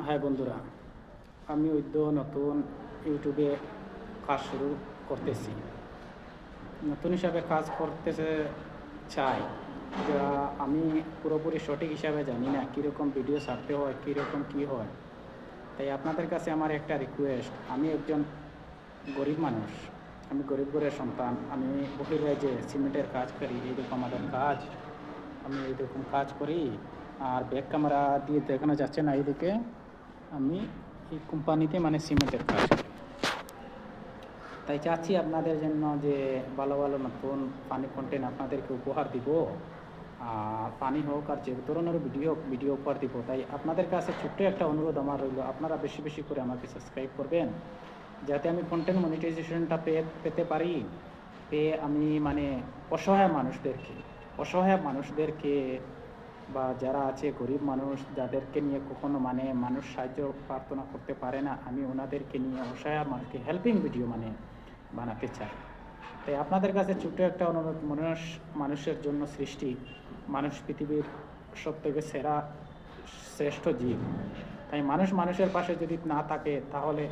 হ্যাঁ বন্ধুরা, আমি নতুন ইউটিউবে কাজ শুরু করতেছি। নতুন হিসাবে কাজ করতেছে চাই, যা আমি পুরোপুরি সঠিক হিসাবে জানি না কীরকম ভিডিও ছাড়তে হয়, কীরকম কী হয়। তাই আপনাদের কাছে আমার একটা রিকোয়েস্ট, আমি একজন গরিব মানুষ, আমি গরিব ঘরের সন্তান। আমি বহির্রাজ্যে সিমেন্টের কাজ করি, এইরকম আমাদের কাজ। আমি এইরকম কাজ করি। আর ব্যাক ক্যামেরা দিয়ে দেখানো যাচ্ছে না, এইদিকে আমি এই কোম্পানিতে মানে সিমেন্টের কাজ করি। তাই চাচ্ছি আপনাদের জন্য যে ভালো ভালো নতুন ফানি কন্টেন্ট আপনাদেরকে উপহার দিব, আর ফানি হোক আর যে ধরনের ভিডিও উপহার দিব। তাই আপনাদের কাছে ছোট্ট একটা অনুরোধ আমার রইল, আপনারা বেশি বেশি করে আমাকে সাবস্ক্রাইব করবেন, যাতে আমি কন্টেন্ট মনিটাইজেশনটা পেতে পারি। পেয়ে আমি মানে অসহায় মানুষদেরকে বা যারা আছে গরিব মানুষ, যাদেরকে নিয়ে কখনো মানে মানুষ সাহায্য প্রার্থনা করতে পারে না, আমি ওনাদেরকে নিয়ে অসহায় মানুষকে হেল্পিং ভিডিও মানে বানাতে চাই। তাই আপনাদের কাছে ছোট্ট একটা অনুরোধ, মানুষের জন্য সৃষ্টি, মানুষ পৃথিবীর সবথেকে শ্রেষ্ঠ জীব। তাই মানুষের পাশে যদি না থাকে, তাহলে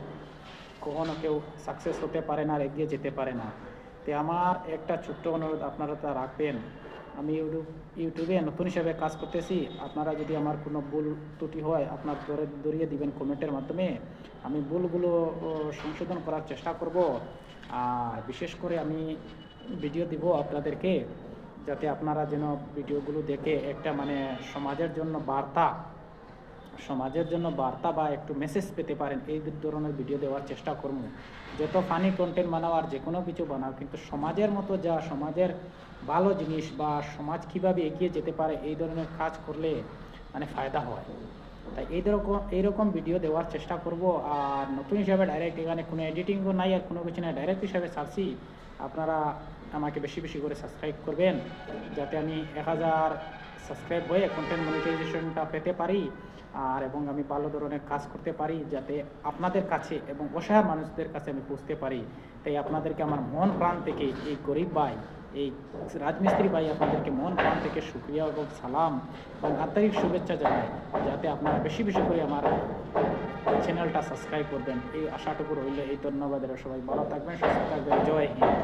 কখনো কেউ সাকসেস হতে পারে না আর এগিয়ে যেতে পারে না। তাই আমার একটা ছোট্ট অনুরোধ, আপনারা তা রাখবেন। আমি ইউটিউবে নতুন হিসাবে কাজ করতেছি। আপনারা যদি আমার কোনো ভুল ত্রুটি হয়, আপনার ধরিয়ে দিবেন কমেন্টের মাধ্যমে। আমি ভুলগুলো সংশোধন করার চেষ্টা করব। আর বিশেষ করে আমি ভিডিও দিব আপনাদেরকে, যাতে আপনারা যেন ভিডিওগুলো দেখে একটা মানে সমাজের জন্য বার্তা বা একটু মেসেজ পেতে পারেন। এই ধরনের ভিডিও দেওয়ার চেষ্টা করব। যত ফানি কন্টেন্ট বানাও আর যে কোনো কিছু বানাও, কিন্তু সমাজের মতো সমাজের ভালো জিনিস বা সমাজ কীভাবে এগিয়ে যেতে পারে, এই ধরনের কাজ করলে মানে ফায়দা হয়। তাই এইরকম ভিডিও দেওয়ার চেষ্টা করব। আর নতুন হিসাবে ডাইরেক্ট এখানে কোনো এডিটিংও নাই আর কোনো কিছু নাই, ডাইরেক্ট হিসাবে ছাড়ছি। আপনারা আমাকে বেশি বেশি করে সাবস্ক্রাইব করবেন, যাতে আমি 1000 সাবস্ক্রাইব হয়ে কন্টেন্ট মনিটাইজেশনটা পেতে পারি, আর এবং আমি ভালো ধরনের কাজ করতে পারি, যাতে আপনাদের কাছে এবং অসহায় মানুষদের কাছে আমি পৌঁছতে পারি। তাই আপনাদেরকে আমার মন প্রাণ থেকে, এই গরিব ভাই, এই রাজমিস্ত্রি ভাই, আপনাদেরকে মন প্রাণ থেকে শুকরিয়া এবং সালাম এবং আন্তরিক শুভেচ্ছা জানাই, যাতে আপনারা বেশি বেশি করে আমার চ্যানেলটা সাবস্ক্রাইব করবেন। এই আশাটুকু রইলে, এই ধন্যবাদের। সবাই ভালো থাকবেন, সুস্থ থাকবেন। জয় হিন্দ।